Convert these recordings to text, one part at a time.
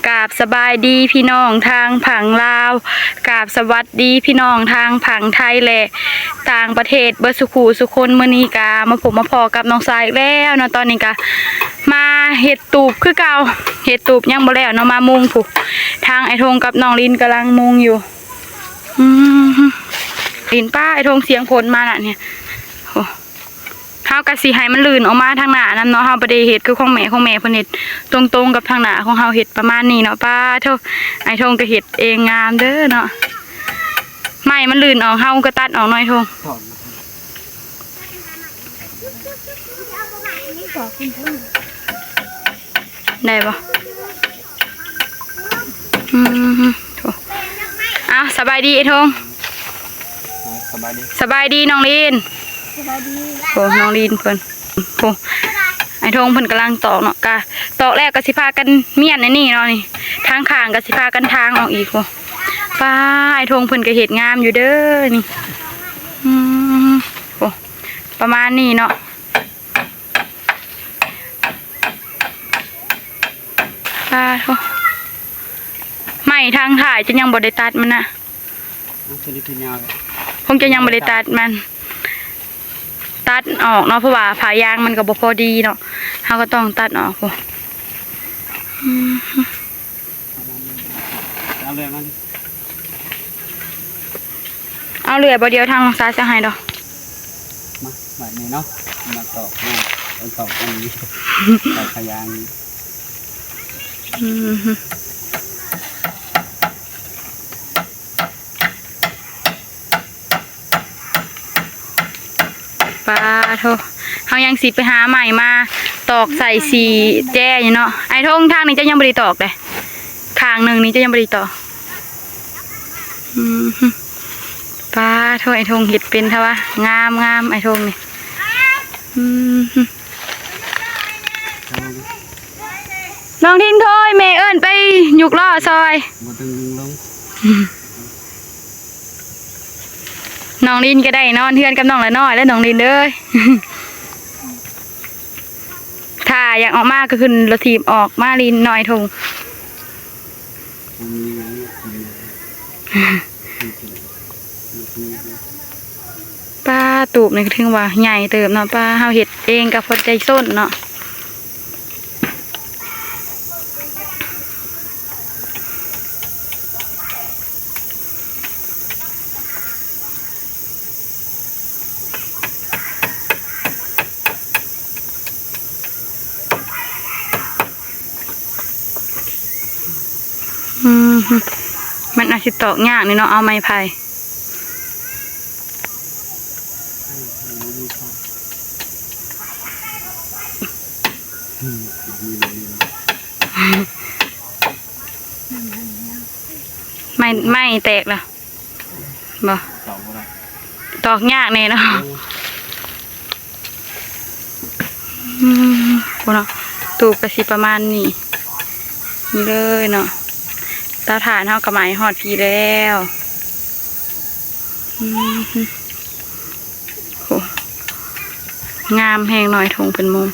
กราบสบายดีพี่น้องทางผังลาวกราบสวัสดีพี่น้องทางผังไทยและต่างประเทศเบอร์สุขูสุคนมื้อนี้กามาผมมาพอกับน้องสายแล้วเนาะตอนนี้กามาเห็ดตูบคือเก่าเห็ดตูบยังบ่แล้วเนาะมามุงผูกทางไอทงกับน้องลินกำลังมุงอยู่ลินป้าไอทงเสียงผลมาน่ะเนี่ยเฮากะสิให้มันลื่นออกมาทางหน้านั่นเนาะเฮาบ่ได้เฮ็ดคือของแม่เพิ่นเฮ็ดตรงๆกับทางหน้าของเฮาเฮ็ดประมาณนี้เนาะป้าเท่าไอ้ทงก็เฮ็ดเองงามเด้อเนาะไม้มันลื่นออกเฮาก็ตัดออกหน่อยทงได้บ่โถอ้าวสบายดีไอ้ทงสบายดีน้องลินโอ้น้องลินเพิ่นโอ้ไอ้ทงเพิ่นกำลังตอกเนาะกะตอกแรกก็สิพากันเมียนในนี่เนาะนี่ทางข้างก็สิพากันทางออกอีกโอ้ป้าไอ้ทงเพิ่นก็เฮ็ดงามอยู่เด้อนี่โอ้ประมาณนี้เนาะป้าโธ่ไม่ทางถ่ายจะยังบ่ได้ตัดมันน่ะคงจะยังบ่ได้ตัดมันตัดออกเนาะเพราะว่าผ่ายางมันก็บ่พอดีเนาะเขาก็ต้องตัดออกโอ้เอาเหลือบ่เดียวทางซ้ายจะให้ดอกมาแบบนี้เนาะมาตอกตอกอันนี้ตอกพยางป้าโธ่เขายังสิไปหาใหม่มาตอกใส่สีแจ้อยู่เนาะไอ้ทงทางนี้จะยังบริตอกเลยข้างหนึ่งนี้จะยังบริตอกป้าโธ่ไอ้ทงเห็ดเป็นเท่าวะงามไอ้ทงนี่น้องทิ้งถ้อยแม่เอิ้นไปหยุกล่อซอยน้องลินก็ได้นอนเทือนกับน้องละน้อยแล้วน้องลินเด้อถ้าอยากออกมาก็ขึ้นรถถีบออกมาลินหน่อยทงป้าตูบนี่ถึงว่าใหญ่เติมเนาะป้าเฮาเฮ็ดเองกับพอใจส้นเนาะมันอาจจะตอกยากนี่เนาะเอาไม้ไผ่ไม่แตกแล้วบ่ตอกยากเนี่ยเนาะพวกเนาะตูบกระสิประมาณนี้เลยเนาะตาถ่านเท่ากับไม้หอดพีแล้วโหงามแห้งหน่อยทงเป็นมุม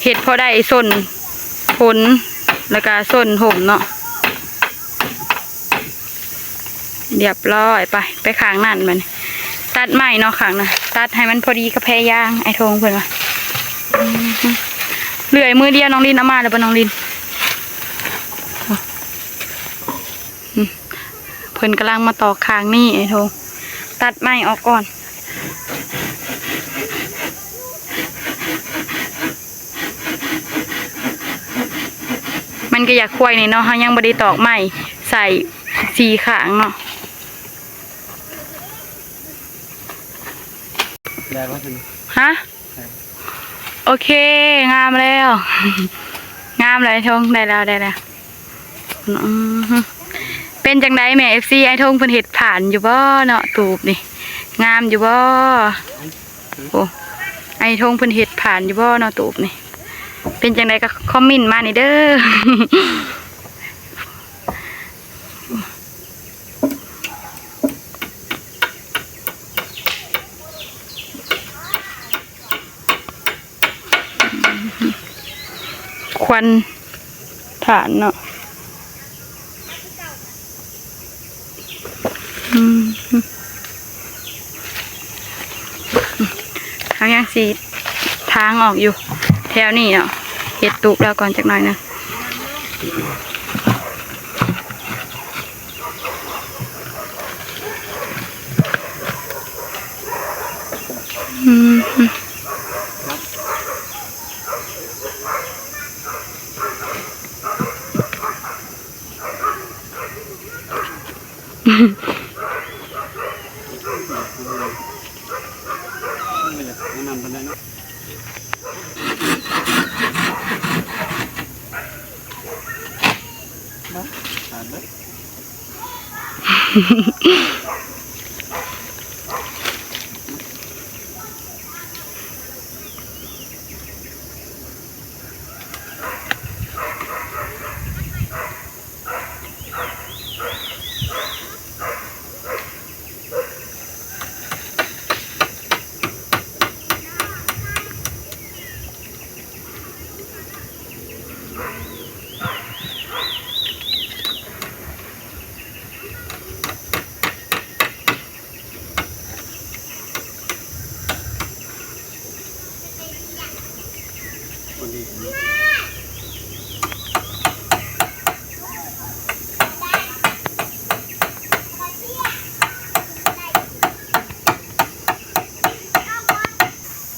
เห็ดพอได้ส้นผลแล้วก็ส้นห่มเนาะเรียบร้อยไปข้างนั่นมันตัดไม้เนาะข้างนะตัดให้มันพอดีกับแพรยางไอ้ทงเพื่อนวะเหลื่อยมือเดียวน้องลินเอามาแล้วป่ะน้องลินเพิ่นกำลังมาต่อคางนี่ไอ้โธ่ตัดไม้ออกก่อนมันก็อยากควายนี่เนาะเขายังบ่ได้ตอกไม้ใส่สีขางเนาะฮะโอเคงามแล้วงามเลยทงได้แล้วเป็นจังไดแม่FCไอ้ทงเพิ่นเฮ็ดผ่านอยู่บ่เนาะตูบนี่งามอยู่บ่โอ้ไอ้ทงเพิ่นเฮ็ดผ่านอยู่บ่เนาะตูบนี่เป็นจังไดก็คอมเมนต์มานี่เด้อ ควันฐานเนาะทางยังสีทางออกอยู่แถวนี้เนาะเห็ดตูบแล้วก่อนจากหน่อยนะ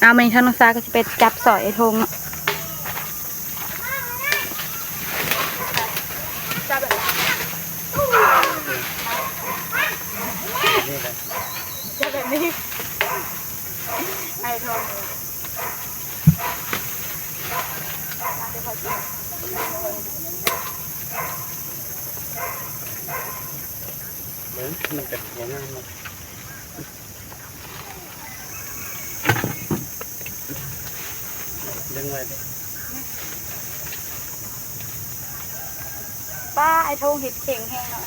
เอามาในท่านน้องซาก็จะไปจับสอยไอ้ทงเนาะจับแบบนี้ไอ้ทงมันเป็นหัวงามดึงไว้ดิ ป้าไอ้ทงเห็ดเข่งแห้งเนาะ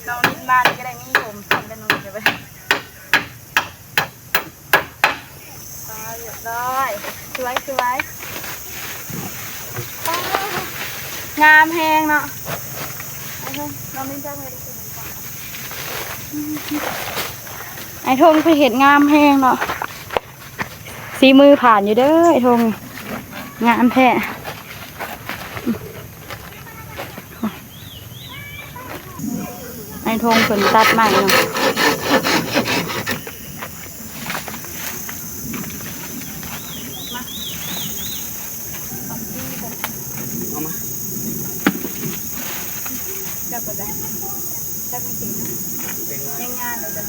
น้องนิดมานี่ก็ได้มีผมทำกันน้องนิดไปป้าเรียบร้อยสวยสวยงามแห้งเนาะไอ้ทงน้องนิดจ้างเลยไอ้ทงไปเห็ดงามแห้งเนาะสีมือผ่านอยู่เด้อไอ้ทงงามแท้ไอ้ทงฝนตัดใหม่เนาะเอามา จับไปได้จับจริง ดึงไว้ ๆยังงานเลยจ้ะ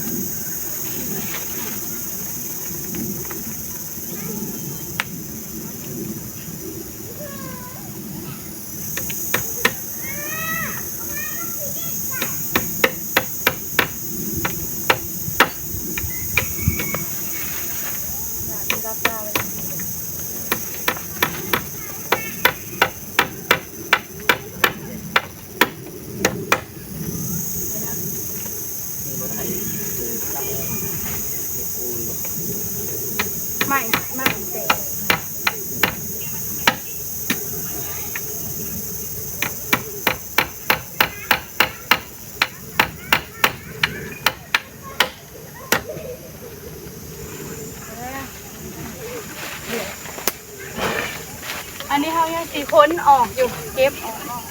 รับได้เลยไม่เตะอันนี้เขายังสีพ้นออกอยู่เก็บออกเนาะ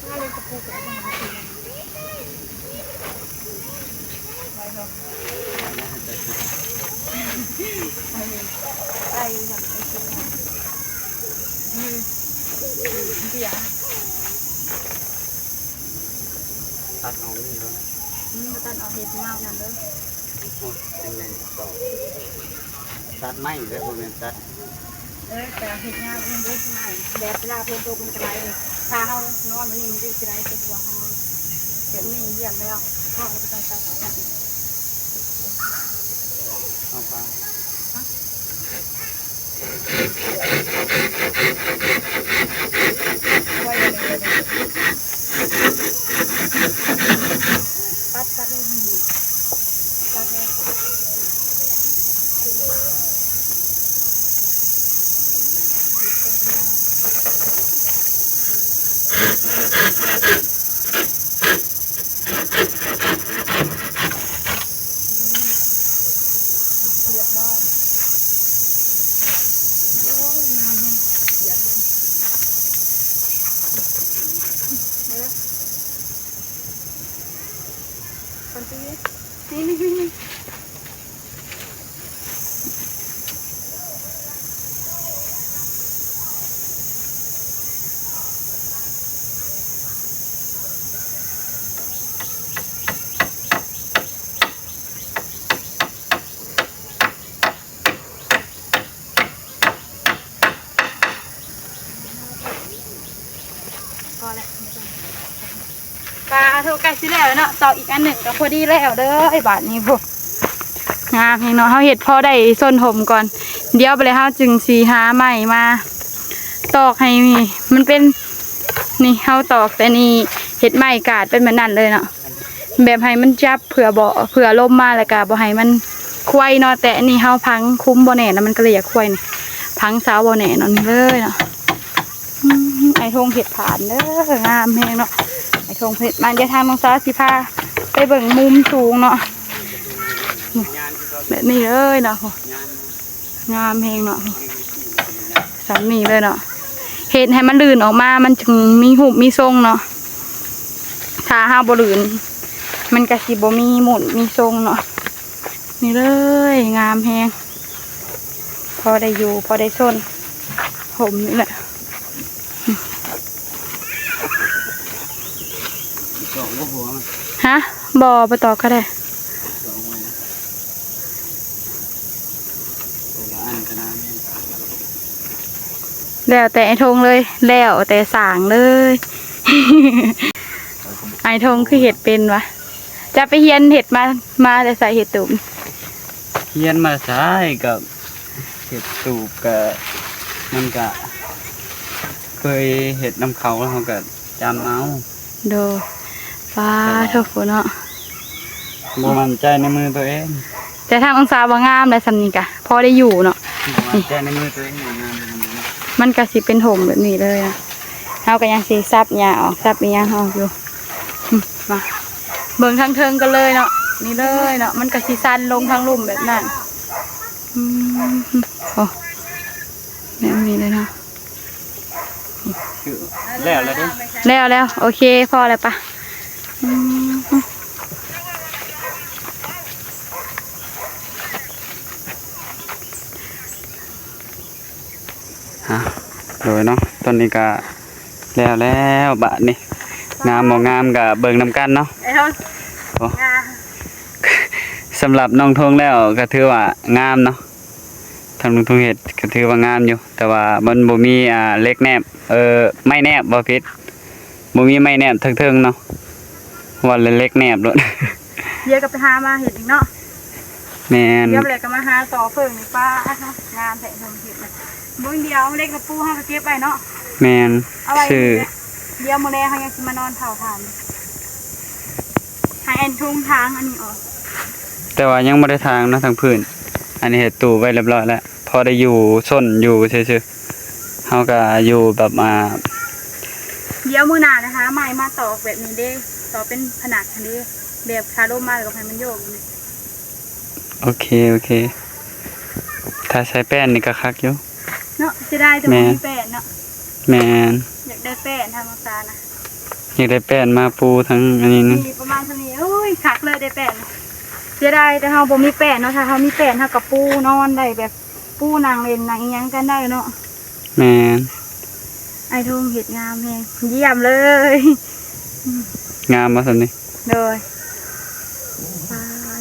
ถ้าเลยจะพูดกับมันไว้เนาะไปอย่างไอ้ตัวมือเสีย ตัดเอานี่แล้ว มาตัดเอาเห็ดเงานั่นเด้อ โอ้ยยังไงต่อตัดไม้เลยพวกนี้ตัด แต่เห็ดเงามันเด้อแบบเวลาเพิ่นโตเป็นกระไรเลยถ้าเฮานอนมันนี่มันจะกระไรเป็นหัวเฮาเห็ดนี่เยี่ยมแล้วพ่อก็ต้องตัดออก เอาไป ไว้เลยตัดเลยตัดเลย พอแล้วปลาเท่ากันสิแล้วเนาะต่ออีกอันหนึ่งก็พอดีแล้วเด้อไอ้บาทนี้พวกงามเนาะเฮาเห็ดพอได้ส้นถมก่อนเดี๋ยวไปเลยเฮาจึงสีหาใหม่มาตอกให้มีมันเป็นนี่เฮาตอกแต่นี่เห็ดใหม่กาดเป็นแบบนั้นเลยเนาะแบบให้มันจับเผื่อลมมาแล้วก็บ่ให้มันควายเนาะแต่อันนี้เฮาพังคุ้มบ่แน่แล้วมันก็เลยอยากควายนี่พังเสาบ่แน่เนาะนี่เลยเนาะไอ้ทงเห็ดผ่านเด้องามแฮงเนาะไอ้ทงเห็ดมันจะทางน้องสาวสิพาไปเบิ่งมุมสูงเนาะแบบนี้เลยเนาะงามแฮงเนาะสามีเลยเนาะเห็ดให้มันลื่นออกมามันจึงมีหุบมีทรงเนาะถ้าห้าบ่ลื่นมันก็สิบ่มีหมุนมีทรงเนาะนี่เลยงามแฮงพอได้อยู่พอได้ส้นผมนี่แหละฮะบ่ไปต่อก็ได้แล้วแต่ไอ้ทงเลยแล้วแต่สางเลย ไอ้ทงคือเห็ดเป็นวะจะไปเฮียนเห็ดมาแต่ใส่เห็ดตุ่ม เฮียนมาใช้กับเห็ดตูบกับมันก็เคยเห็ดน้ำเขาแล้วเขาก็จำเอา โดฟ้าเท่าฝนเนาะ บ่มั่นใจในมือตัวเอง แต่ทางองศาบางงามได้สำนีกะพอได้อยู่เนาะ บ่มั่นใจในมือตัวเองงาน มันก็สิเป็นถมแบบนี้เลยนะเฮาก็ยังสิซับหญ้าออกซับอีหยังออกอยู่มาเบิ่งทางเทิงกันเลยเนาะนี่เลยเนาะมันก็สิสั่นลงทางลุ่มแบบนั้นโอ้แบบนี้เลยเนาะ คือแล้วเด้ แล้วโอเคพอแล้วปะโดยเนาะตอนนี้ก็แล้วบะนี่งามบ่งามก็เบิ่งนำกันเนาะ ไอ้ทอง สำหรับน้องทงแล้วก็ถือว่างามเนาะทางน้องทงเฮ็ดก็ถือว่างามอยู่แต่ว่ามันบ่มีเหล็กแนบไม้แนบบ่ผิดบ่มีไม้แนบเทิงๆเนาะว่าเหล็กแนบโลด เดี๋ยวก็ไปหามาเห็ดอีกเนาะ แม่น เดี๋ยวเลยก็มาหาต่อเพิ่งนี่ป้างานแต่ทำเห็ดนะมื้อเดียวเล็กกระปูเฮาก็เก็บไว้เนาะ แม่น เอาไว้ ชื่อ เดี๋ยวมื้อแลเฮายังสิมานอนเผาถ่านให้อันทุ่งทางอันนี้ออก แต่ว่ายังบ่ได้ทางเนาะทางพื้นอันนี้เฮ็ดตู้ไว้เรียบร้อยแล้วพอได้อยู่ส้นอยู่ซื่อๆเฮาก็อยู่แบบ เดี๋ยวมื้อหน้านะคะไม้มาตอกแบบนี้เด้ต่อเป็นผนักอันนี้แบบคาร่มมาแล้วก็ให้มันโยกนี่ โอเคถ้าใช้แป้นนี่ก็คักอยู่ เนาะจะได้แต่บ่มีแป้นเนาะ แม่น อยากได้แป้นทางน้ำตาลนะ อยากได้แป้นมาปูทั้งอันนี้นึง มีประมาณเท่านี้โอ้ยคักเลยได้แป้นเสียดายแต่เฮาบ่มีแป้นเนาะถ้าเฮามีแป้นเฮาก็ปูนอนได้แบบปูนางเล่นนางอิหยังกันได้เนาะ แม่น ไอ้ทุ่งเห็ดงามแฮงเยี่ยมเลย งามบ่ซั่นนี่ โดย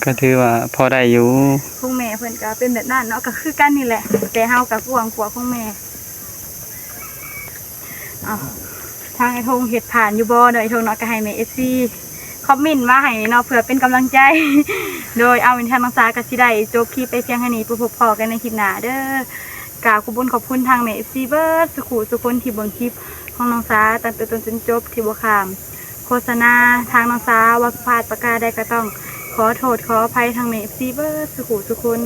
ก็ถือว่าพอได้อยู่ พุ่งแม่เพิ่นก็เป็นแบบนั้นเนาะก็คือกันนี่แหละแต่เฮากับกวางกว่าพุ่งแม่เอาทางไอ้ทงเห็ดผ่านอยู่บ่เด้อไอ้ทงเนาะก็ให้แม่ FC คอมเมนต์มาให้เนาะเพื่อเป็นกำลังใจ โดยเอาเป็นทางน้องสาก็สิได้จบคลิปไปเพียงแค่นี้พบพอกันในคลิปหน้าเด้อกราบขอบคุณทางแม่ FC เบิดสุคนที่เบิ่งคลิปของน้องสาตั้งแต่ต้นจนจบที่บ่ข้ามโฆษณาทางน้องสาว่าพลาดประการใดก็ต้องขอโทษขออภัยทางแม่ FC เบิดสุคน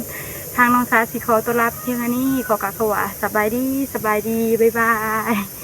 ทางน้องสาสิขอต้อนรับเพียงอันนี้ขอกราบสวัสดีสบายดีบ๊ายบาย